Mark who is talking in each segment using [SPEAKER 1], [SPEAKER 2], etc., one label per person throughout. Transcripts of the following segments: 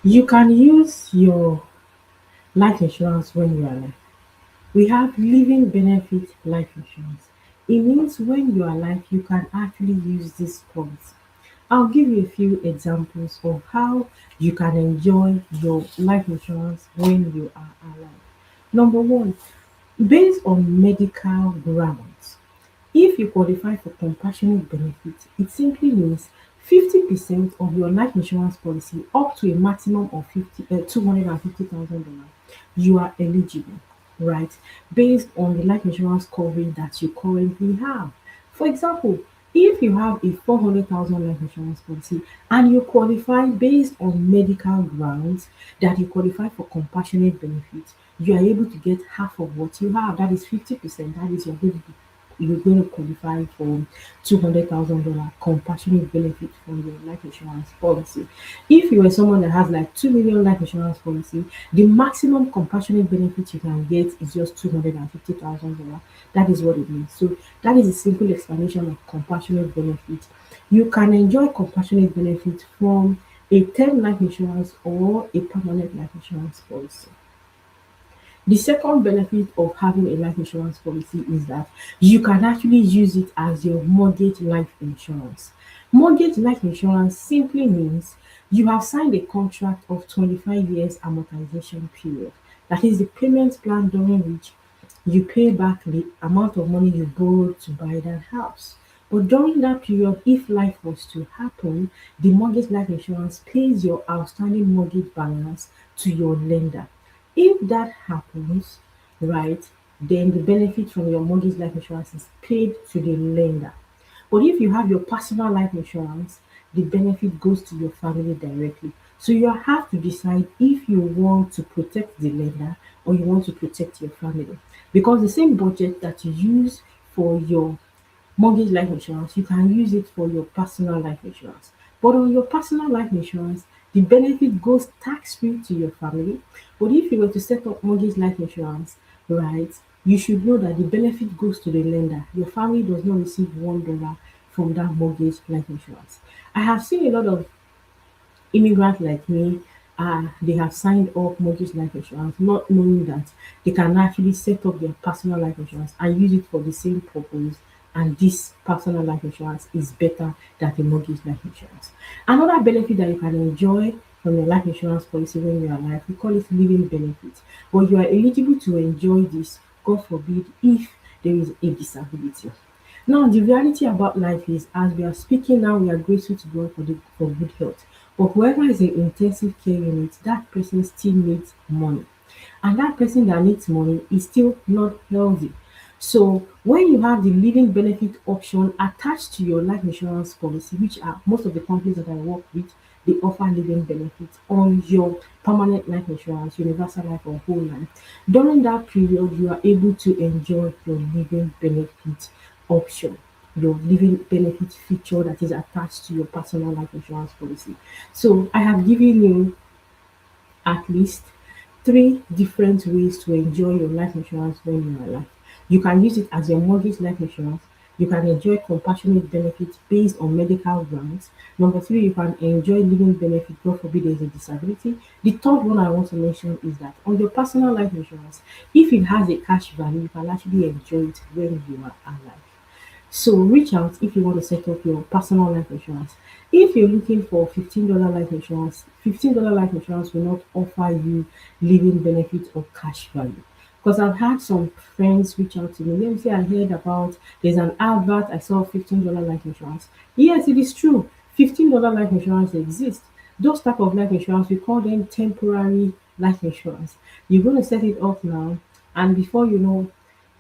[SPEAKER 1] You can use your life insurance when you are alive. We have living benefit life insurance. It means when you are alive, you can actually use this policy. I'll give you a few examples of how you can enjoy your life insurance when you are alive. Number one, based on medical grounds. If you qualify for compassionate benefit, it simply means 50% of your life insurance policy up to a maximum of $250,000 you are eligible, right? Based on the life insurance coverage that you currently have. For example, if you have a 400,000 life insurance policy and you qualify based on medical grounds that you qualify for compassionate benefit, you are able to get half of what you have. That is 50%. That is you're going to qualify for $200,000 compassionate benefit from your life insurance policy. If you are someone that has like 2 million life insurance policy, the maximum compassionate benefit you can get is just $250,000. That is what it means. So that is a simple explanation of compassionate benefit. You can enjoy compassionate benefit from a term life insurance or a permanent life insurance policy. The second benefit of having a life insurance policy is that you can actually use it as your mortgage life insurance. Mortgage life insurance simply means you have signed a contract of 25 years amortization period. That is the payment plan during which you pay back the amount of money you borrowed to buy that house. But during that period, if life was to happen, the mortgage life insurance pays your outstanding mortgage balance to your lender. If that happens, right, then the benefit from your mortgage life insurance is paid to the lender. But if you have your personal life insurance, the benefit goes to your family directly. So you have to decide if you want to protect the lender or you want to protect your family. Because the same budget that you use for your mortgage life insurance, you can use it for your personal life insurance. But on your personal life insurance, the benefit goes tax free to your family. But if you were to set up mortgage life insurance, right, you should know that the benefit goes to the lender. Your family does not receive $1 from that mortgage life insurance. I have seen a lot of immigrants like me, they have signed up mortgage life insurance, not knowing that they can actually set up their personal life insurance and use it for the same purpose. And this personal life insurance is better than the mortgage life insurance. Another benefit that you can enjoy from your life insurance policy when you are alive, we call it living benefit. But you are eligible to enjoy this, God forbid, if there is a disability. Now, the reality about life is, as we are speaking now, we are grateful to God for good health. But whoever is in intensive care unit, that person still needs money. And that person that needs money is still not healthy. So when you have the living benefit option attached to your life insurance policy, which are most of the companies that I work with, they offer living benefits on your permanent life insurance, universal life or whole life. During that period, you are able to enjoy your living benefit option, your living benefit feature that is attached to your personal life insurance policy. So I have given you at least three different ways to enjoy your life insurance when you are alive. You can use it as your mortgage life insurance. You can enjoy compassionate benefits based on medical grounds. Number three, you can enjoy living benefit, God forbid there is a disability. The third one I want to mention is that on your personal life insurance, if it has a cash value, you can actually enjoy it when you are alive. So reach out if you want to set up your personal life insurance. If you're looking for $15 life insurance, $15 life insurance will not offer you living benefit or cash value. Because I've had some friends reach out to me. Let me say I heard about there's an advert, I saw $15 life insurance. Yes, it is true. $15 life insurance exists. Those type of life insurance, we call them temporary life insurance. You're going to set it up now, and before you know,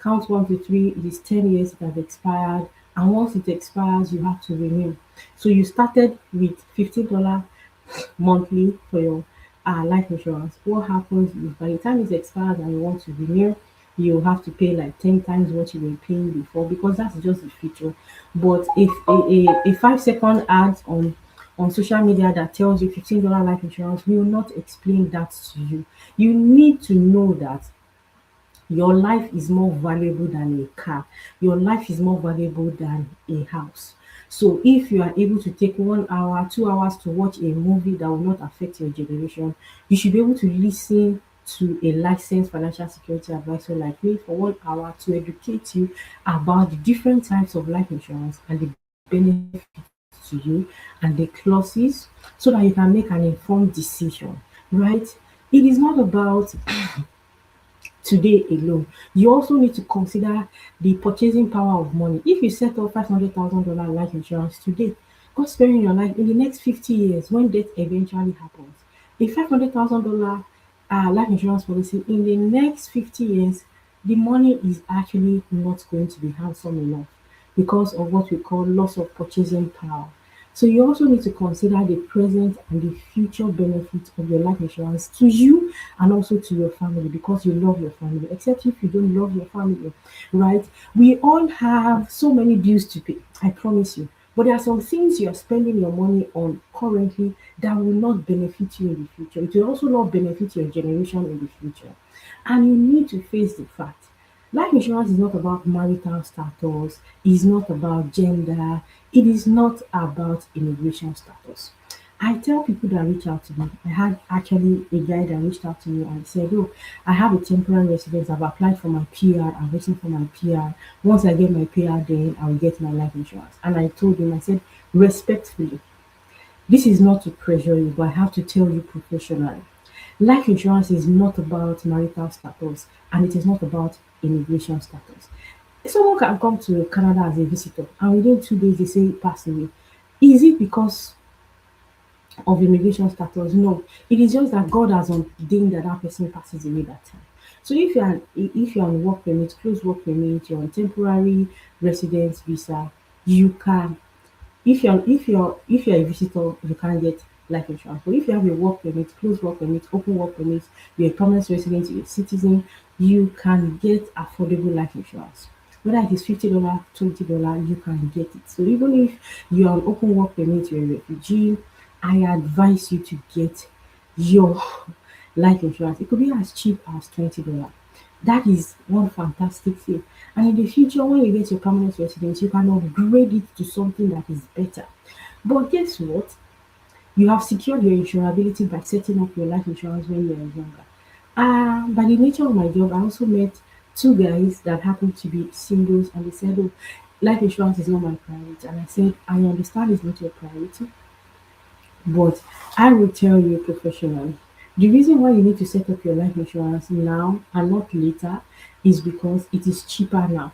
[SPEAKER 1] count one to three, it is 10 years it has expired, and once it expires, you have to renew. So you started with $15 monthly for your life insurance. What happens is by the time it expires and you want to renew, you have to pay like 10 times what you were paying before, because that's just the feature. But if a 5-second ad on social media that tells you $15 life insurance will not explain that to you. You need to know that your life is more valuable than a car. Your life is more valuable than a house. So if you are able to take 1 hour, 2 hours to watch a movie that will not affect your generation, you should be able to listen to a licensed financial security advisor like me for 1 hour to educate you about the different types of life insurance and the benefits to you and the clauses so that you can make an informed decision, right? It is not about today alone. You also need to consider the purchasing power of money. If you set up $500,000 life insurance today, God sparing your life in the next 50 years when death eventually happens, a $500,000 life insurance policy in the next 50 years, the money is actually not going to be handsome enough because of what we call loss of purchasing power. So you also need to consider the present and the future benefits of your life insurance to you and also to your family because you love your family, except if you don't love your family, right? We all have so many bills to pay, I promise you. But there are some things you are spending your money on currently that will not benefit you in the future. It will also not benefit your generation in the future. And you need to face the fact life insurance is not about marital status, it's not about gender, it is not about immigration status. I tell people that reach out to me. I had actually a guy that reached out to me and said, "Oh, I have a temporary residence. I've applied for my PR. I'm waiting for my PR. Once I get my PR, then I'll get my life insurance." And I told him, I said, respectfully, this is not to pressure you, but I have to tell you professionally. Life insurance is not about marital status and it is not about immigration status. Someone can come to Canada as a visitor and within 2 days they say pass away. Is it because of immigration status? No, it is just that God has ordained that that person passes away that time. So if you're on work permit, closed work permit, you're on temporary residence visa, you can if you're a visitor, you can't get life insurance. But if you have a work permit, closed work permit, open work permit, you're a permanent resident, you're a citizen, you can get affordable life insurance. Whether it is $50, $20, you can get it. So even if you're on open work permit, you're a refugee, I advise you to get your life insurance. It could be as cheap as $20. That is one fantastic thing. And in the future, when you get your permanent residence, you can upgrade it to something that is better. But guess what? You have secured your insurability by setting up your life insurance when you were younger. By the nature of my job, I also met two guys that happened to be singles, and they said, "Oh, life insurance is not my priority." And I said, "I understand it's not your priority, but I will tell you professionally, the reason why you need to set up your life insurance now and not later is because it is cheaper now.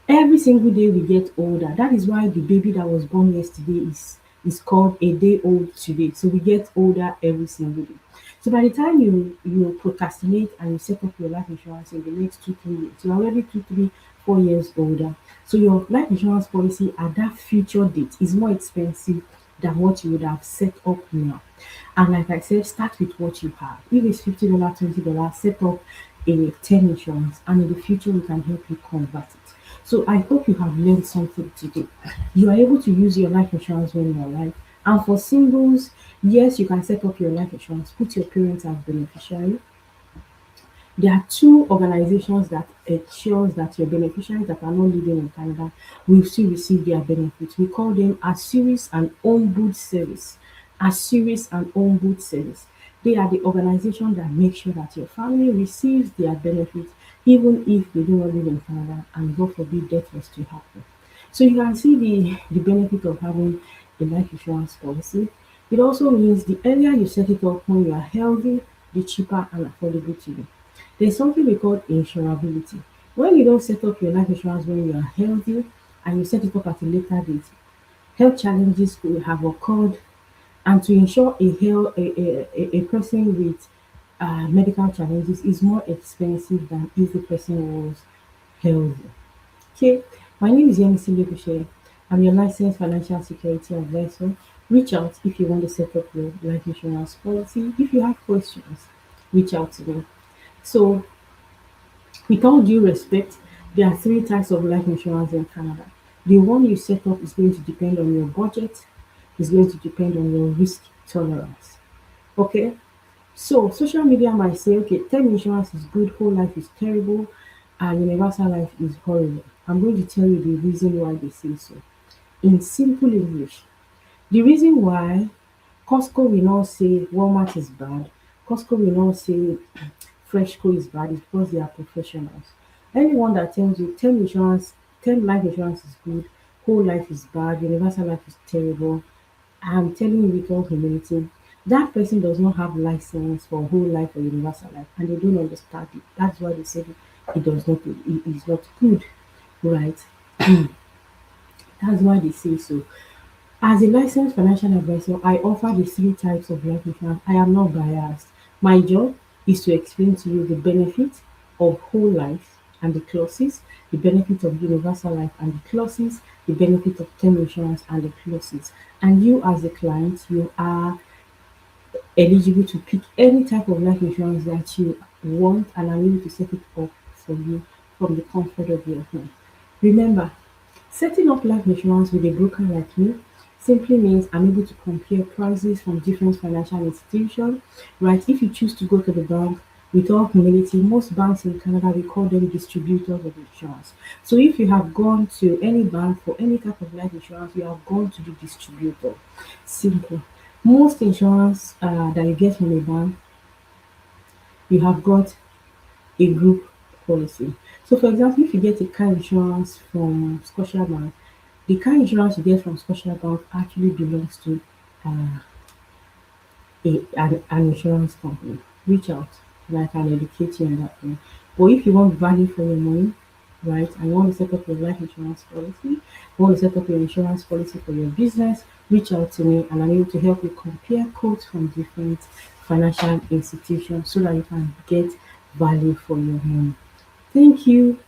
[SPEAKER 1] Every single day we get older. That is why the baby that was born yesterday is called a day old today. So we get older every single day. So by the time you procrastinate and you set up your life insurance in the next 2 3 years, you're already 2 3 4 years older. So your life insurance policy at that future date is more expensive than what you would have set up now. And like I said, start with what you have. If it's $50, $20, set up a term insurance, and in the future we can help you convert it. So I hope you have learned something today. You are able to use your life insurance when you're alive. And for singles, yes, you can set up your life insurance, put your parents as beneficiary. There are two organizations that ensures that your beneficiaries that are not living in Canada will still receive their benefits. We call them Assuris and Ombud Service. Assuris and Ombud Service. They are the organization that make sure that your family receives their benefits even if they do not live in Canada and God forbid death was to happen. So you can see the benefit of having a life insurance policy. It also means the earlier you set it up when you are healthy, the cheaper and affordable to you. There's something we call insurability. When you don't set up your life insurance when you are healthy and you set it up at a later date, health challenges could have occurred, and to ensure a person with medical challenges is more expensive than if the person was healthy. Okay, my name is Yemi Silebushe. I'm your licensed financial security advisor. Reach out if you want to set up your life insurance policy. If you have questions, reach out to me. So, with all due respect, there are three types of life insurance in Canada. The one you set up is going to depend on your budget, is going to depend on your risk tolerance. Okay, so social media might say, okay, term insurance is good, whole life is terrible, and universal life is horrible. I'm going to tell you the reason why they say so. in simple English. The reason why Costco will not say Walmart is bad, Costco will not say Freshco is bad is because they are professionals. Anyone that tells you term life insurance is good, whole life is bad, universal life is terrible, I'm telling you with all humility, that person does not have license for whole life or universal life, and they don't understand it. That's why they say it does not it is not good, right? That's why they say so. As a licensed financial advisor, I offer the three types of life insurance. I am not biased. My job is to explain to you the benefit of whole life and the clauses, the benefit of universal life and the clauses, the benefit of term insurance and the clauses. And you, as a client, you are eligible to pick any type of life insurance that you want, and I'm able to set it up for you from the comfort of your home. Remember, setting up life insurance with a broker like me simply means I'm able to compare prices from different financial institutions, right? If you choose to go to the bank, with all humility, most banks in Canada, we call them distributors of insurance. So if you have gone to any bank for any type of life insurance, you have gone to the distributor. Simple. Most insurance that you get from a bank, you have got a group policy. So, for example, if you get a car insurance from Scotiabank, the car insurance you get from Scotiabank actually belongs to uh, an insurance company. Reach out, like, and educate you on that thing. But if you want value for your money, right, and you want to set up your life insurance policy, you want to set up your insurance policy for your business, reach out to me and I'm able to help you compare quotes from different financial institutions so that you can get value for your money. Thank you.